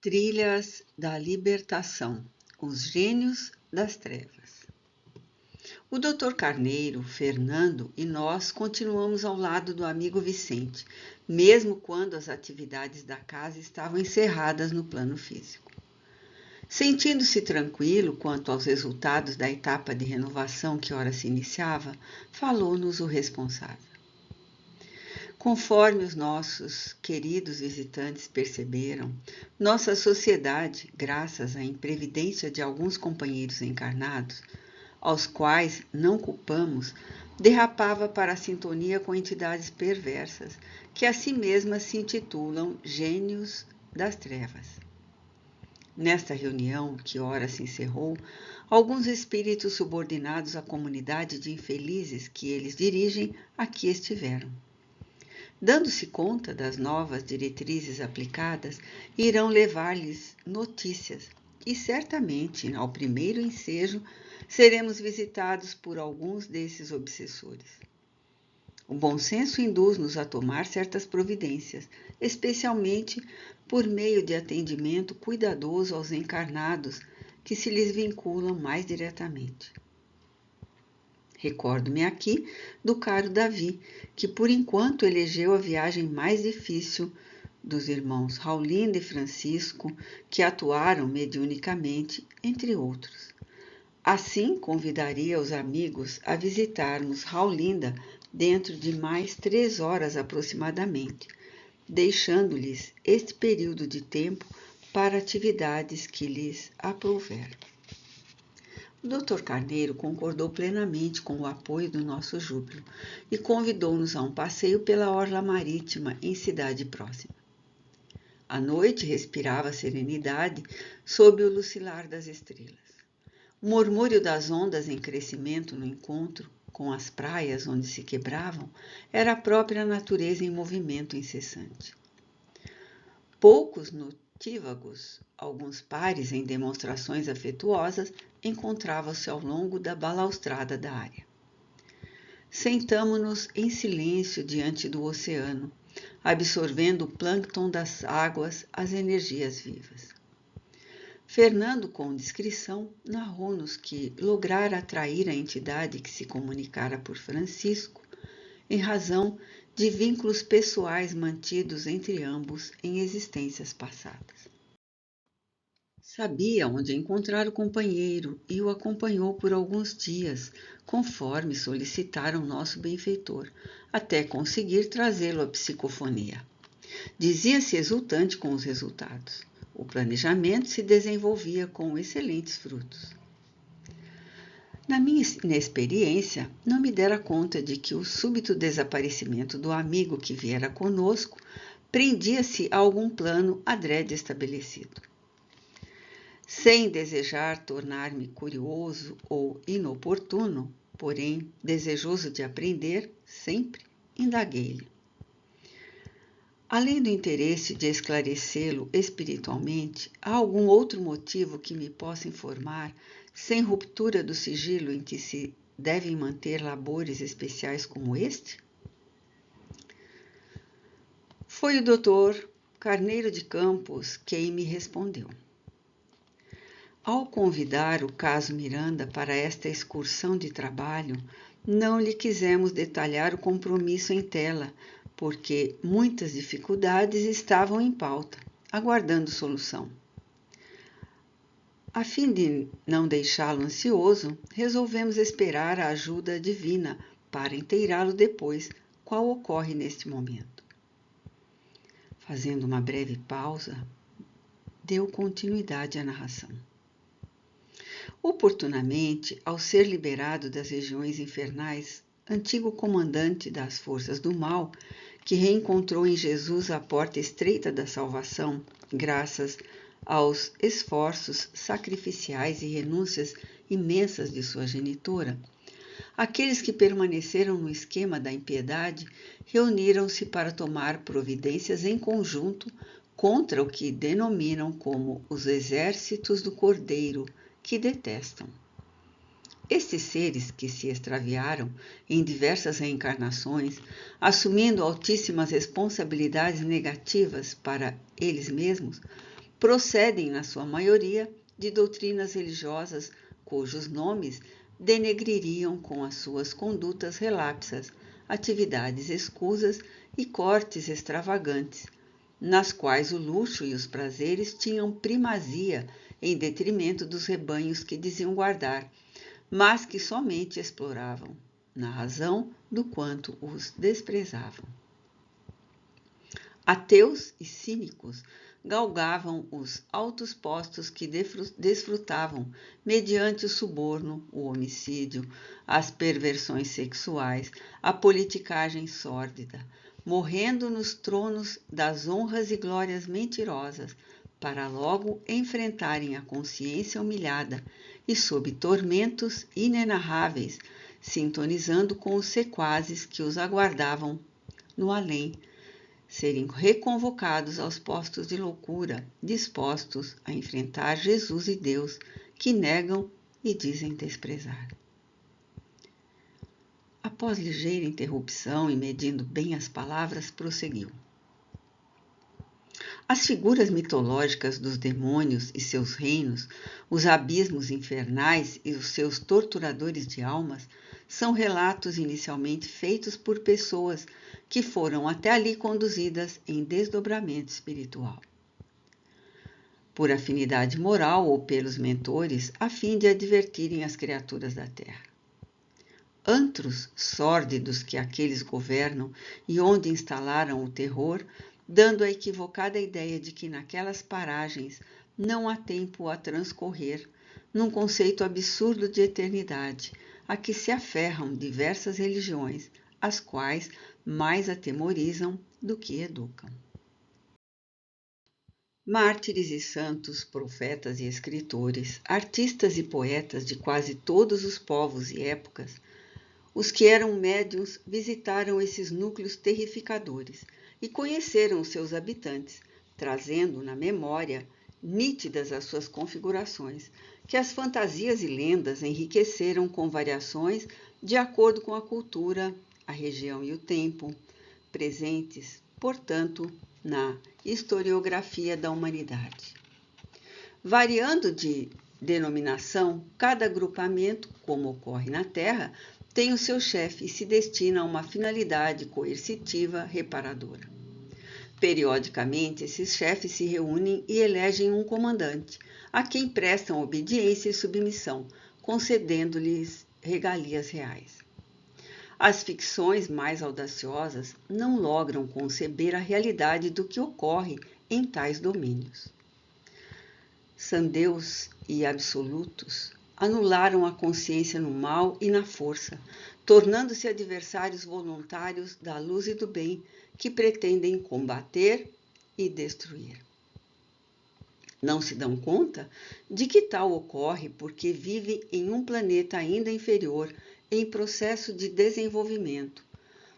Trilhas da Libertação, os gênios das trevas. O Dr. Carneiro, Fernando e nós continuamos ao lado do amigo Vicente, mesmo quando as atividades da casa estavam encerradas no plano físico. Sentindo-se tranquilo quanto aos resultados da etapa de renovação que ora se iniciava, falou-nos o responsável. Conforme os nossos queridos visitantes perceberam, nossa sociedade, graças à imprevidência de alguns companheiros encarnados, aos quais não culpamos, derrapava para a sintonia com entidades perversas, que a si mesmas se intitulam gênios das trevas. Nesta reunião, que ora se encerrou, alguns espíritos subordinados à comunidade de infelizes que eles dirigem aqui estiveram. Dando-se conta das novas diretrizes aplicadas, irão levar-lhes notícias e certamente, ao primeiro ensejo, seremos visitados por alguns desses obsessores. O bom senso induz-nos a tomar certas providências, especialmente por meio de atendimento cuidadoso aos encarnados que se lhes vinculam mais diretamente. Recordo-me aqui do caro Davi, que por enquanto elegeu a viagem mais difícil dos irmãos Raulinda e Francisco, que atuaram mediunicamente, entre outros. Assim, convidaria os amigos a visitarmos Raulinda dentro de mais 3 horas aproximadamente, deixando-lhes este período de tempo para atividades que lhes aprouver. O Dr. Carneiro concordou plenamente com o apoio do nosso júbilo e convidou-nos a um passeio pela orla marítima em cidade próxima. A noite respirava serenidade sob o lucilar das estrelas. O murmúrio das ondas em crescimento no encontro com as praias onde se quebravam era a própria natureza em movimento incessante. Poucos notívagos, alguns pares em demonstrações afetuosas, encontravam-se ao longo da balaustrada da área. Sentamo-nos em silêncio diante do oceano, absorvendo o plâncton das águas, as energias vivas. Fernando, com discrição, narrou-nos que lograra atrair a entidade que se comunicara por Francisco, em razão de vínculos pessoais mantidos entre ambos em existências passadas. Sabia onde encontrar o companheiro e o acompanhou por alguns dias, conforme solicitaram nosso benfeitor, até conseguir trazê-lo à psicofonia. Dizia-se exultante com os resultados. O planejamento se desenvolvia com excelentes frutos. Na minha inexperiência, não me dera conta de que o súbito desaparecimento do amigo que viera conosco prendia-se a algum plano adrede estabelecido. Sem desejar tornar-me curioso ou inoportuno, porém desejoso de aprender, sempre indaguei-lhe. Além do interesse de esclarecê-lo espiritualmente, há algum outro motivo que me possa informar, sem ruptura do sigilo em que se devem manter labores especiais como este? Foi o Dr. Carneiro de Campos quem me respondeu. Ao convidar o caso Miranda para esta excursão de trabalho, não lhe quisemos detalhar o compromisso em tela, porque muitas dificuldades estavam em pauta, aguardando solução. A fim de não deixá-lo ansioso, resolvemos esperar a ajuda divina para inteirá-lo depois, qual ocorre neste momento. Fazendo uma breve pausa, deu continuidade à narração. Oportunamente, ao ser liberado das regiões infernais, antigo comandante das forças do mal, que reencontrou em Jesus a porta estreita da salvação, graças aos esforços sacrificiais e renúncias imensas de sua genitora, aqueles que permaneceram no esquema da impiedade reuniram-se para tomar providências em conjunto contra o que denominam como os exércitos do Cordeiro, que detestam. Estes seres que se extraviaram em diversas reencarnações, assumindo altíssimas responsabilidades negativas para eles mesmos, procedem, na sua maioria, de doutrinas religiosas cujos nomes denegririam com as suas condutas relapsas, atividades escusas e cortes extravagantes, nas quais o luxo e os prazeres tinham primazia em detrimento dos rebanhos que diziam guardar, mas que somente exploravam, na razão do quanto os desprezavam. Ateus e cínicos galgavam os altos postos que desfrutavam mediante o suborno, o homicídio, as perversões sexuais, a politicagem sórdida, morrendo nos tronos das honras e glórias mentirosas, para logo enfrentarem a consciência humilhada e sob tormentos inenarráveis, sintonizando com os sequazes que os aguardavam no além, serem reconvocados aos postos de loucura, dispostos a enfrentar Jesus e Deus, que negam e dizem desprezar. Após ligeira interrupção e medindo bem as palavras, prosseguiu. As figuras mitológicas dos demônios e seus reinos, os abismos infernais e os seus torturadores de almas, são relatos inicialmente feitos por pessoas que foram até ali conduzidas em desdobramento espiritual, por afinidade moral ou pelos mentores, a fim de advertirem as criaturas da terra. Antros sórdidos que aqueles governam e onde instalaram o terror, dando a equivocada ideia de que naquelas paragens não há tempo a transcorrer, num conceito absurdo de eternidade, a que se aferram diversas religiões, as quais mais atemorizam do que educam. Mártires e santos, profetas e escritores, artistas e poetas de quase todos os povos e épocas, os que eram médiuns visitaram esses núcleos terrificadores e conheceram os seus habitantes, trazendo na memória, nítidas as suas configurações, que as fantasias e lendas enriqueceram com variações de acordo com a cultura, a região e o tempo, presentes, portanto, na historiografia da humanidade. Variando de denominação, cada agrupamento, como ocorre na Terra, tem o seu chefe e se destina a uma finalidade coercitiva reparadora. Periodicamente, esses chefes se reúnem e elegem um comandante, a quem prestam obediência e submissão, concedendo-lhes regalias reais. As ficções mais audaciosas não logram conceber a realidade do que ocorre em tais domínios. Sandeus e absolutos anularam a consciência no mal e na força, tornando-se adversários voluntários da luz e do bem, que pretendem combater e destruir. Não se dão conta de que tal ocorre porque vive em um planeta ainda inferior, em processo de desenvolvimento,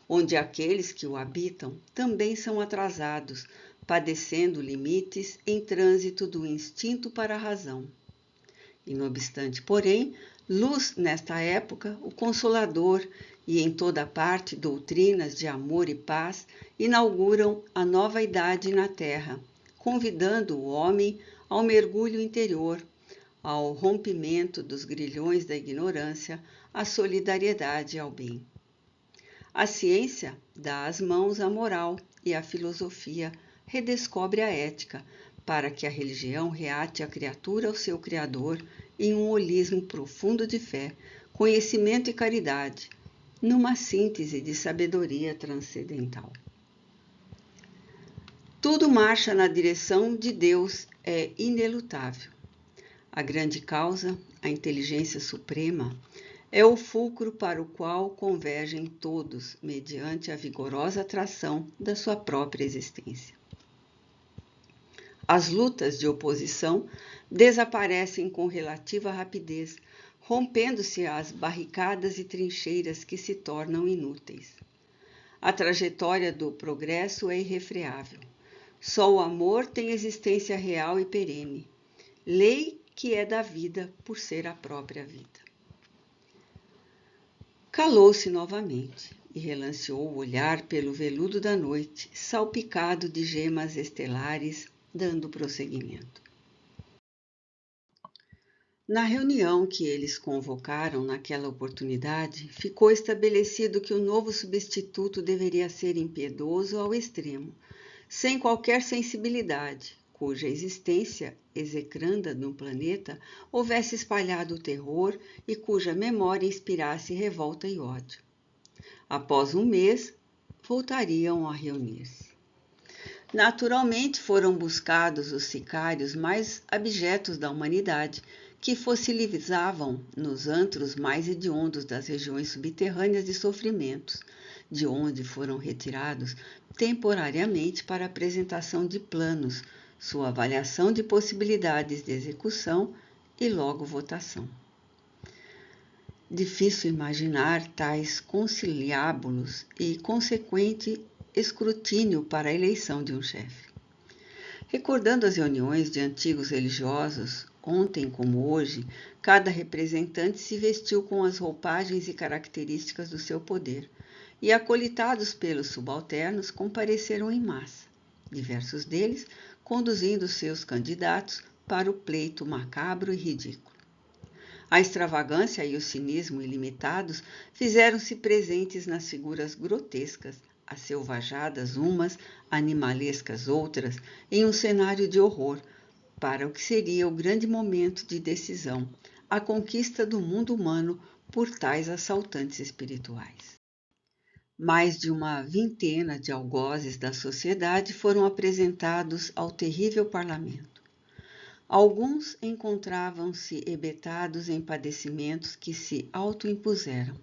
onde aqueles que o habitam também são atrasados, padecendo limites em trânsito do instinto para a razão. E, não obstante, porém, luz nesta época, o Consolador e em toda parte doutrinas de amor e paz inauguram a nova idade na Terra, convidando o homem ao mergulho interior, ao rompimento dos grilhões da ignorância, à solidariedade e ao bem. A ciência dá as mãos à moral e a filosofia redescobre a ética, para que a religião reate a criatura ao seu Criador em um holismo profundo de fé, conhecimento e caridade, numa síntese de sabedoria transcendental. Tudo marcha na direção de Deus, é inelutável. A grande causa, a inteligência suprema, é o fulcro para o qual convergem todos, mediante a vigorosa atração da sua própria existência. As lutas de oposição desaparecem com relativa rapidez, rompendo-se as barricadas e trincheiras que se tornam inúteis. A trajetória do progresso é irrefreável. Só o amor tem existência real e perene, lei que é da vida por ser a própria vida. Calou-se novamente e relanceou o olhar pelo veludo da noite, salpicado de gemas estelares dando prosseguimento. Na reunião que eles convocaram naquela oportunidade, ficou estabelecido que o novo substituto deveria ser impiedoso ao extremo, sem qualquer sensibilidade, cuja existência, execranda no planeta, houvesse espalhado o terror e cuja memória inspirasse revolta e ódio. Após um mês, voltariam a reunir-se. Naturalmente foram buscados os sicários mais abjetos da humanidade, que fossilizavam nos antros mais hediondos das regiões subterrâneas de sofrimentos, de onde foram retirados temporariamente para apresentação de planos, sua avaliação de possibilidades de execução e logo votação. Difícil imaginar tais conciliábulos e consequente escrutínio para a eleição de um chefe. Recordando as reuniões de antigos religiosos, ontem como hoje, cada representante se vestiu com as roupagens e características do seu poder, e acolitados pelos subalternos, compareceram em massa, diversos deles conduzindo seus candidatos para o pleito macabro e ridículo. A extravagância e o cinismo ilimitados fizeram-se presentes nas figuras grotescas, aselvajadas umas, animalescas outras, em um cenário de horror, para o que seria o grande momento de decisão, a conquista do mundo humano por tais assaltantes espirituais. Mais de uma vintena de algozes da sociedade foram apresentados ao terrível parlamento. Alguns encontravam-se hebetados em padecimentos que se autoimpuseram.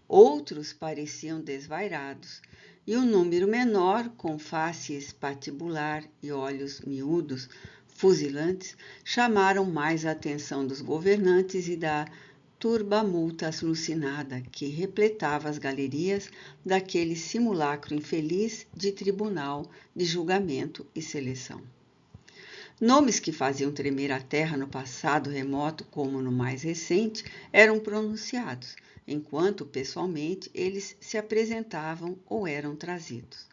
Outros pareciam desvairados, e um número menor, com face espatibular e olhos miúdos, fuzilantes, chamaram mais a atenção dos governantes e da turbamulta alucinada que repletava as galerias daquele simulacro infeliz de tribunal de julgamento e seleção. Nomes que faziam tremer a terra no passado remoto como no mais recente eram pronunciados, enquanto pessoalmente eles se apresentavam ou eram trazidos.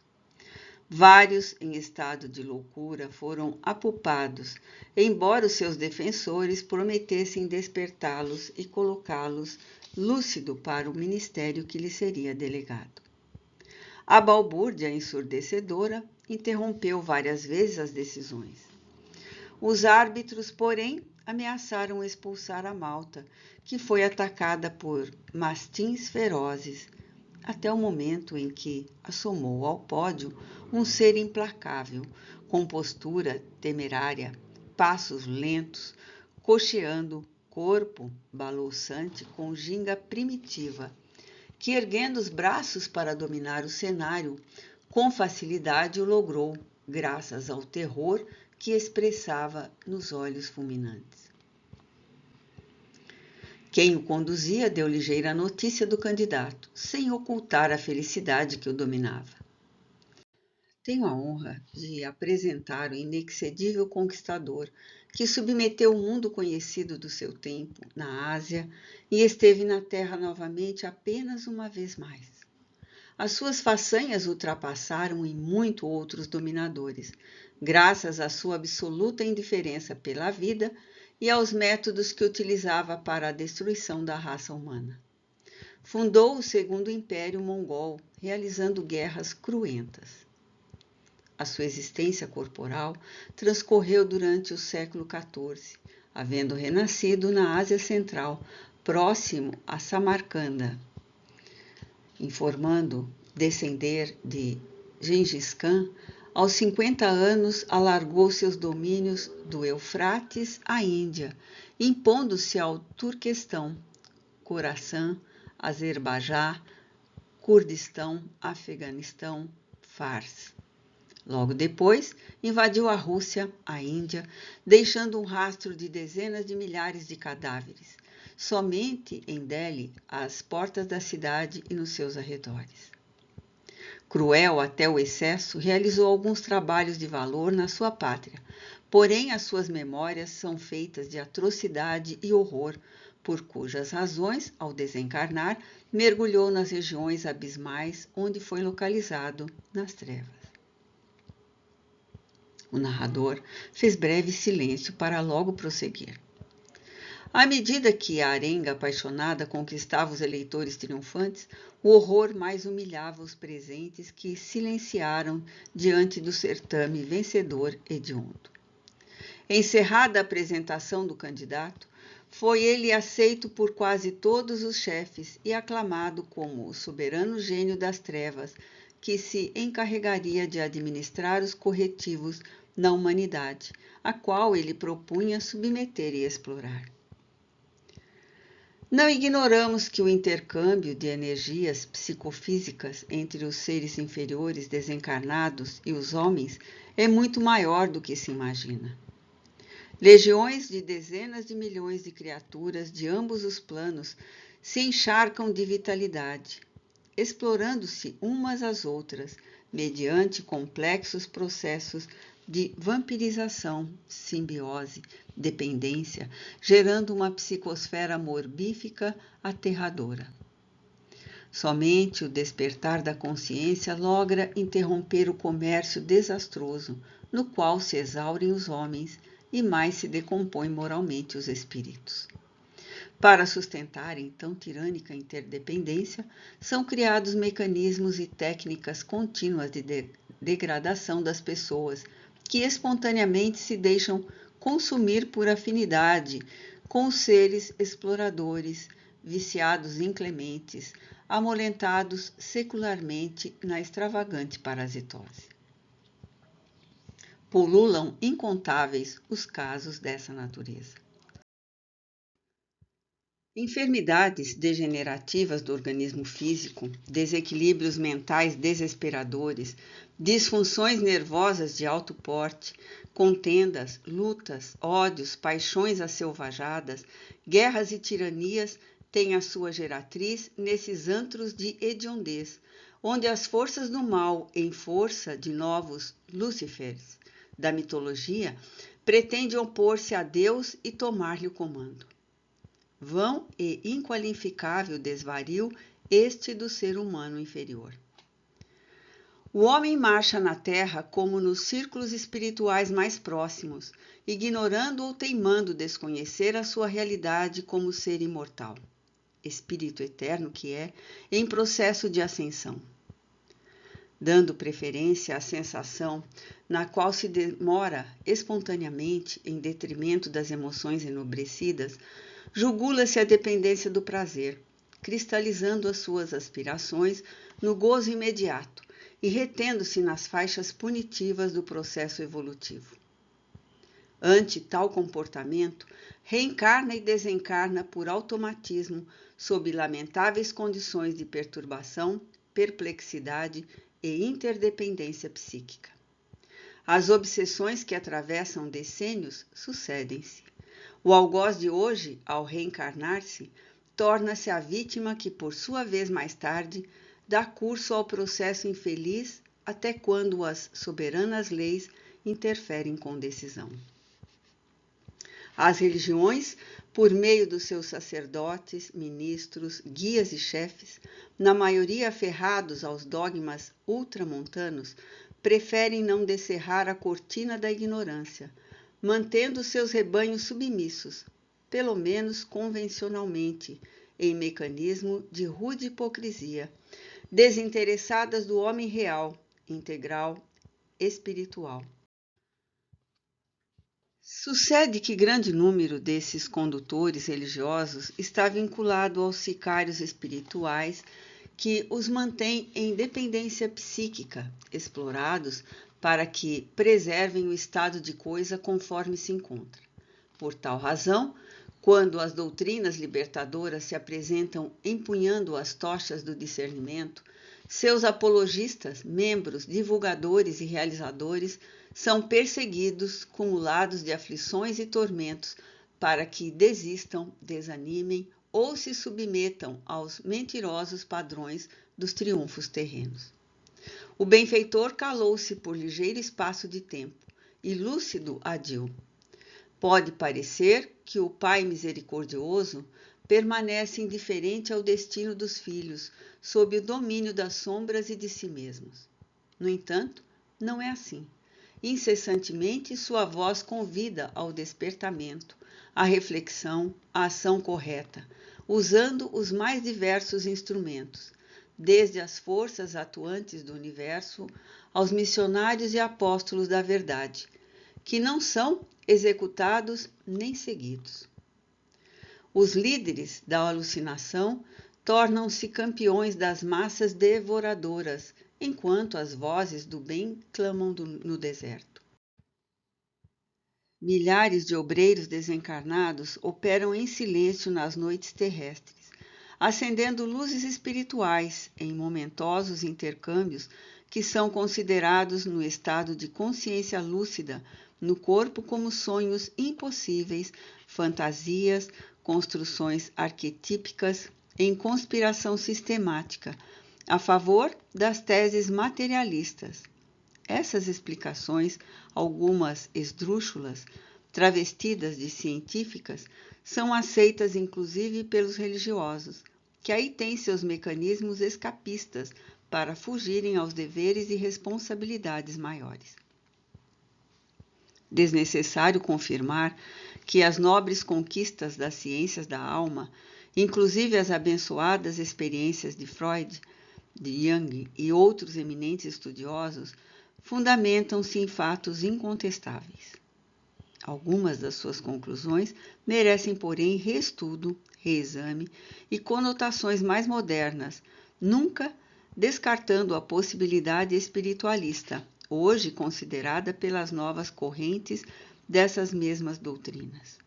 Vários em estado de loucura foram apupados, embora os seus defensores prometessem despertá-los e colocá-los lúcido para o ministério que lhe seria delegado. A balbúrdia ensurdecedora interrompeu várias vezes as decisões. Os árbitros, porém, ameaçaram expulsar a malta, que foi atacada por mastins ferozes, até o momento em que assomou ao pódio um ser implacável, com postura temerária, passos lentos, coxeando corpo balouçante com ginga primitiva, que erguendo os braços para dominar o cenário, com facilidade o logrou, graças ao terror que expressava nos olhos fulminantes. Quem o conduzia deu ligeira notícia do candidato, sem ocultar a felicidade que o dominava. Tenho a honra de apresentar o inexcedível conquistador que submeteu o mundo conhecido do seu tempo na Ásia e esteve na Terra novamente apenas uma vez mais. As suas façanhas ultrapassaram em muito outros dominadores, graças à sua absoluta indiferença pela vida e aos métodos que utilizava para a destruição da raça humana. Fundou o Segundo Império Mongol, realizando guerras cruentas. A sua existência corporal transcorreu durante o século XIV, havendo renascido na Ásia Central, próximo a Samarcanda, informando descender de Gengis Khan. Aos 50 anos, alargou seus domínios do Eufrates à Índia, impondo-se ao Turquestão, Khorasan, Azerbaijão, Kurdistão, Afeganistão, Fars. Logo depois, invadiu a Rússia, a Índia, deixando um rastro de dezenas de milhares de cadáveres, somente em Delhi, às portas da cidade e nos seus arredores. Cruel até o excesso, realizou alguns trabalhos de valor na sua pátria, porém as suas memórias são feitas de atrocidade e horror, por cujas razões, ao desencarnar, mergulhou nas regiões abismais onde foi localizado nas trevas. O narrador fez breve silêncio para logo prosseguir. À medida que a arenga apaixonada conquistava os eleitores triunfantes, o horror mais humilhava os presentes que silenciaram diante do certame vencedor hediondo. Encerrada a apresentação do candidato, foi ele aceito por quase todos os chefes e aclamado como o soberano gênio das trevas que se encarregaria de administrar os corretivos na humanidade, a qual ele propunha submeter e explorar. Não ignoramos que o intercâmbio de energias psicofísicas entre os seres inferiores desencarnados e os homens é muito maior do que se imagina. Legiões de dezenas de milhões de criaturas de ambos os planos se encharcam de vitalidade, explorando-se umas às outras, mediante complexos processos de vampirização, simbiose, dependência, gerando uma psicosfera morbífica aterradora. Somente o despertar da consciência logra interromper o comércio desastroso, no qual se exaurem os homens e mais se decompõem moralmente os espíritos. Para sustentarem tão tirânica interdependência, são criados mecanismos e técnicas contínuas de degradação das pessoas, que espontaneamente se deixam consumir por afinidade com os seres exploradores, viciados inclementes, amolentados secularmente na extravagante parasitose. Pululam incontáveis os casos dessa natureza. Enfermidades degenerativas do organismo físico, desequilíbrios mentais desesperadores, disfunções nervosas de alto porte, contendas, lutas, ódios, paixões asselvajadas, guerras e tiranias têm a sua geratriz nesses antros de hediondez, onde as forças do mal, em força de novos Lúcifers da mitologia, pretendem opor-se a Deus e tomar-lhe o comando. Vão e inqualificável desvario este do ser humano inferior. O homem marcha na terra como nos círculos espirituais mais próximos, ignorando ou teimando desconhecer a sua realidade como ser imortal, espírito eterno que é, em processo de ascensão. Dando preferência à sensação na qual se demora espontaneamente em detrimento das emoções enobrecidas, jugula-se a dependência do prazer, cristalizando as suas aspirações no gozo imediato e retendo-se nas faixas punitivas do processo evolutivo. Ante tal comportamento, reencarna e desencarna por automatismo sob lamentáveis condições de perturbação, perplexidade e interdependência psíquica. As obsessões que atravessam decênios sucedem-se. O algoz de hoje, ao reencarnar-se, torna-se a vítima que, por sua vez mais tarde, dá curso ao processo infeliz até quando as soberanas leis interferem com decisão. As religiões, por meio dos seus sacerdotes, ministros, guias e chefes, na maioria aferrados aos dogmas ultramontanos, preferem não descerrar a cortina da ignorância, mantendo seus rebanhos submissos, pelo menos convencionalmente, em mecanismo de rude hipocrisia, desinteressadas do homem real, integral, espiritual. Sucede que grande número desses condutores religiosos está vinculado aos sicários espirituais que os mantêm em dependência psíquica, explorados para que preservem o estado de coisa conforme se encontra. Por tal razão, quando as doutrinas libertadoras se apresentam empunhando as tochas do discernimento, seus apologistas, membros, divulgadores e realizadores são perseguidos, cumulados de aflições e tormentos, para que desistam, desanimem ou se submetam aos mentirosos padrões dos triunfos terrenos. O benfeitor calou-se por ligeiro espaço de tempo e lúcido adiu. Pode parecer que o Pai misericordioso permanece indiferente ao destino dos filhos, sob o domínio das sombras e de si mesmos. No entanto, não é assim. Incessantemente, sua voz convida ao despertamento, à reflexão, à ação correta, usando os mais diversos instrumentos, desde as forças atuantes do universo aos missionários e apóstolos da verdade, que não são executados nem seguidos. Os líderes da alucinação tornam-se campeões das massas devoradoras, enquanto as vozes do bem clamam no deserto. Milhares de obreiros desencarnados operam em silêncio nas noites terrestres, acendendo luzes espirituais em momentosos intercâmbios que são considerados no estado de consciência lúcida, no corpo como sonhos impossíveis, fantasias, construções arquetípicas em conspiração sistemática, a favor das teses materialistas. Essas explicações, algumas esdrúxulas, travestidas de científicas, são aceitas inclusive pelos religiosos, que aí têm seus mecanismos escapistas para fugirem aos deveres e responsabilidades maiores. Desnecessário confirmar que as nobres conquistas das ciências da alma, inclusive as abençoadas experiências de Freud, de Jung e outros eminentes estudiosos, fundamentam-se em fatos incontestáveis. Algumas das suas conclusões merecem, porém, reestudo, reexame e conotações mais modernas, nunca descartando a possibilidade espiritualista, hoje considerada pelas novas correntes dessas mesmas doutrinas.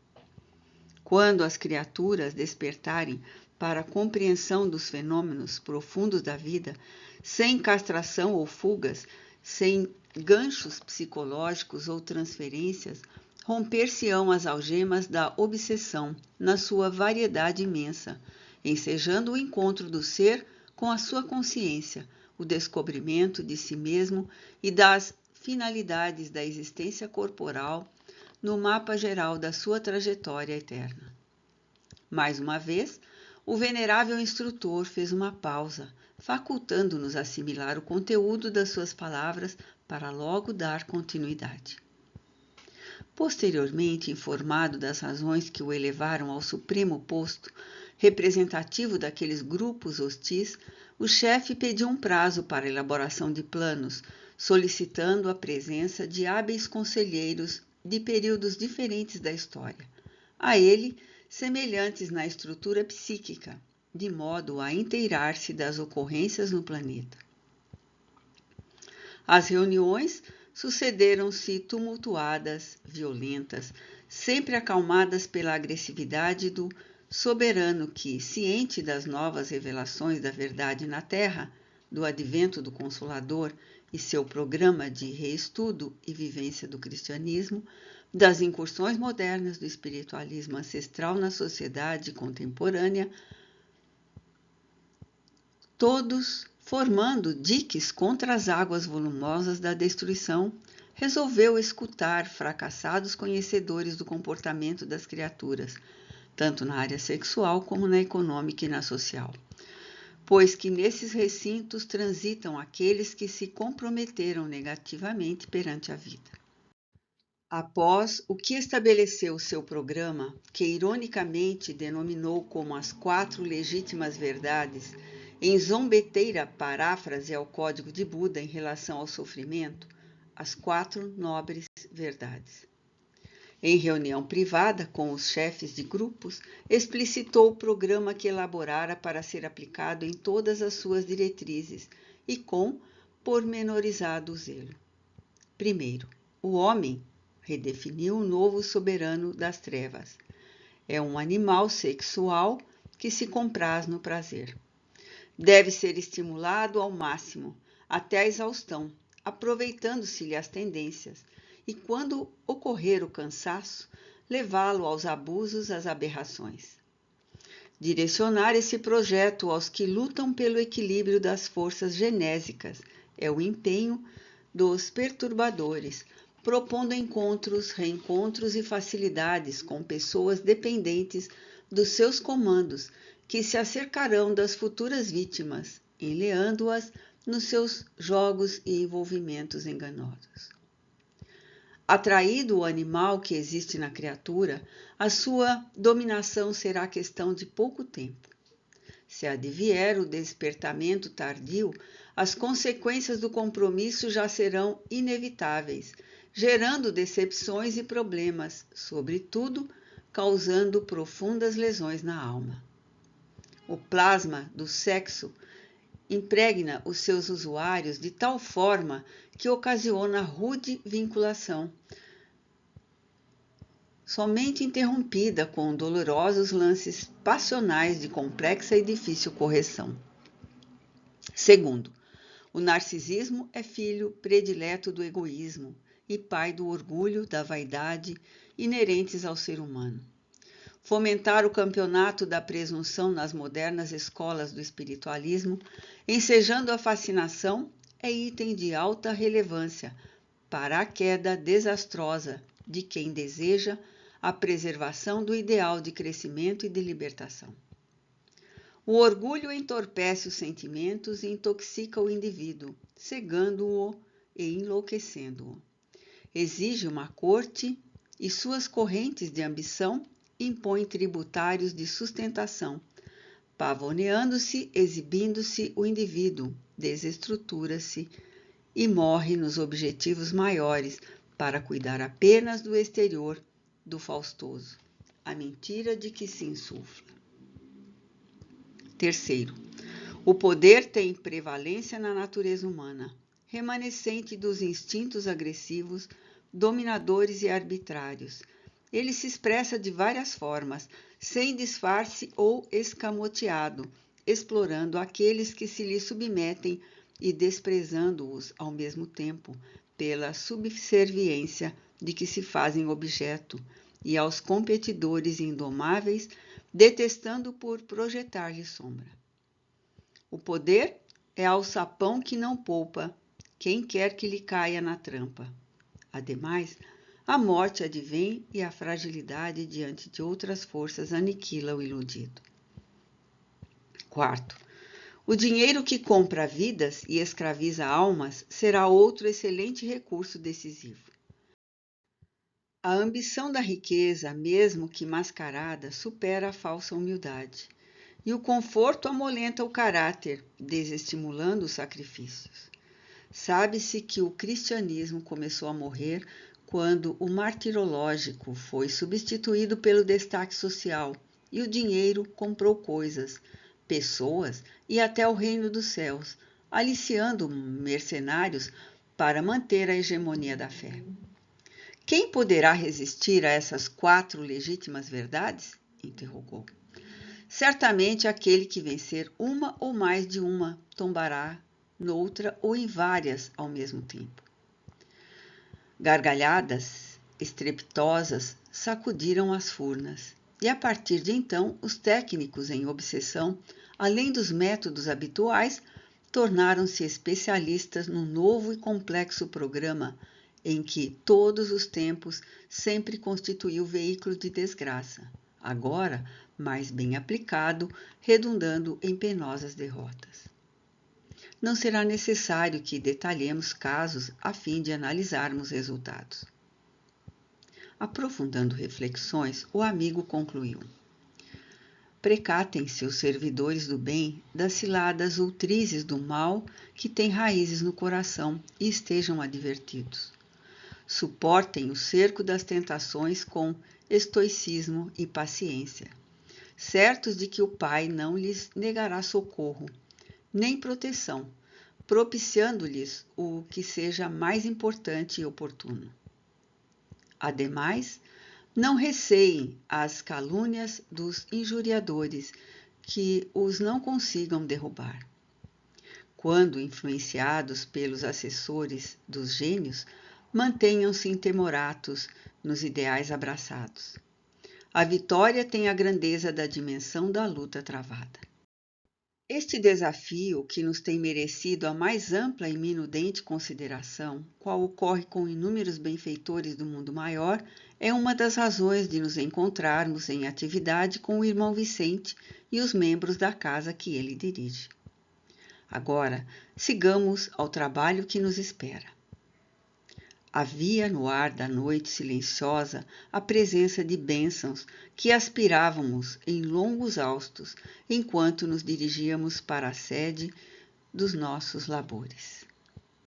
Quando as criaturas despertarem para a compreensão dos fenômenos profundos da vida, sem castração ou fugas, sem ganchos psicológicos ou transferências, romper-se-ão as algemas da obsessão na sua variedade imensa, ensejando o encontro do ser com a sua consciência, o descobrimento de si mesmo e das finalidades da existência corporal no mapa geral da sua trajetória eterna. Mais uma vez, o venerável instrutor fez uma pausa, facultando-nos assimilar o conteúdo das suas palavras para logo dar continuidade. Posteriormente, informado das razões que o elevaram ao supremo posto, representativo daqueles grupos hostis, o chefe pediu um prazo para a elaboração de planos, solicitando a presença de hábeis conselheiros de períodos diferentes da história, a ele semelhantes na estrutura psíquica, de modo a inteirar-se das ocorrências no planeta. As reuniões sucederam-se tumultuadas, violentas, sempre acalmadas pela agressividade do soberano que, ciente das novas revelações da verdade na Terra, do advento do Consolador e seu programa de reestudo e vivência do cristianismo, das incursões modernas do espiritualismo ancestral na sociedade contemporânea, todos formando diques contra as águas volumosas da destruição, resolveu escutar fracassados conhecedores do comportamento das criaturas, tanto na área sexual como na econômica e na social, pois que nesses recintos transitam aqueles que se comprometeram negativamente perante a vida. Após o que estabeleceu seu programa, que ironicamente denominou como as 4 legítimas verdades, em zombeteira paráfrase ao Código de Buda em relação ao sofrimento, as 4 nobres verdades. Em reunião privada com os chefes de grupos, explicitou o programa que elaborara para ser aplicado em todas as suas diretrizes e com pormenorizado zelo. Primeiro, o homem redefiniu o novo soberano das trevas. É um animal sexual que se compraz no prazer. Deve ser estimulado ao máximo, até a exaustão, aproveitando-se-lhe as tendências, e quando ocorrer o cansaço, levá-lo aos abusos, às aberrações. Direcionar esse projeto aos que lutam pelo equilíbrio das forças genésicas é o empenho dos perturbadores, propondo encontros, reencontros e facilidades com pessoas dependentes dos seus comandos, que se acercarão das futuras vítimas, enleando-as nos seus jogos e envolvimentos enganosos. Atraído o animal que existe na criatura, a sua dominação será questão de pouco tempo. Se advier o despertamento tardio, as consequências do compromisso já serão inevitáveis, gerando decepções e problemas, sobretudo causando profundas lesões na alma. O plasma do sexo impregna os seus usuários de tal forma que ocasiona rude vinculação, somente interrompida com dolorosos lances passionais de complexa e difícil correção. Segundo, o narcisismo é filho predileto do egoísmo e pai do orgulho, da vaidade inerentes ao ser humano. Fomentar o campeonato da presunção nas modernas escolas do espiritualismo, ensejando a fascinação, é item de alta relevância para a queda desastrosa de quem deseja a preservação do ideal de crescimento e de libertação. O orgulho entorpece os sentimentos e intoxica o indivíduo, cegando-o e enlouquecendo-o. Exige uma corte e suas correntes de ambição impõem tributários de sustentação. Pavoneando-se, exibindo-se, o indivíduo desestrutura-se e morre nos objetivos maiores para cuidar apenas do exterior, do faustoso, a mentira de que se insufla. Terceiro, o poder tem prevalência na natureza humana, remanescente dos instintos agressivos, dominadores e arbitrários. Ele se expressa de várias formas, sem disfarce ou escamoteado, explorando aqueles que se lhe submetem e desprezando-os ao mesmo tempo, pela subserviência de que se fazem objeto, e aos competidores indomáveis, detestando por projetar-lhe sombra. O poder é alçapão que não poupa quem quer que lhe caia na trampa. Ademais, a morte advém e a fragilidade diante de outras forças aniquila o iludido. Quarto, o dinheiro que compra vidas e escraviza almas será outro excelente recurso decisivo. A ambição da riqueza, mesmo que mascarada, supera a falsa humildade, e o conforto amolenta o caráter, desestimulando os sacrifícios. Sabe-se que o cristianismo começou a morrer quando o martirológico foi substituído pelo destaque social e o dinheiro comprou coisas, pessoas e até o reino dos céus, aliciando mercenários para manter a hegemonia da fé. Quem poderá resistir a essas 4 legítimas verdades? Interrogou. Certamente aquele que vencer uma ou mais de uma tombará noutra ou em várias ao mesmo tempo. Gargalhadas estrepitosas sacudiram as furnas, e a partir de então os técnicos em obsessão, além dos métodos habituais, tornaram-se especialistas num novo e complexo programa em que todos os tempos sempre constituiu veículo de desgraça, agora mais bem aplicado, redundando em penosas derrotas. Não será necessário que detalhemos casos a fim de analisarmos resultados. Aprofundando reflexões, o amigo concluiu: precatem-se os servidores do bem das ciladas ultrizes do mal que têm raízes no coração e estejam advertidos. Suportem o cerco das tentações com estoicismo e paciência, certos de que o Pai não lhes negará socorro, nem proteção, propiciando-lhes o que seja mais importante e oportuno. Ademais, não receiem as calúnias dos injuriadores que os não consigam derrubar. Quando influenciados pelos assessores dos gênios, mantenham-se intemoratos nos ideais abraçados. A vitória tem a grandeza da dimensão da luta travada. Este desafio, que nos tem merecido a mais ampla e minudente consideração, qual ocorre com inúmeros benfeitores do mundo maior, é uma das razões de nos encontrarmos em atividade com o irmão Vicente e os membros da casa que ele dirige. Agora, sigamos ao trabalho que nos espera. Havia no ar da noite silenciosa a presença de bênçãos que aspirávamos em longos haustos enquanto nos dirigíamos para a sede dos nossos labores.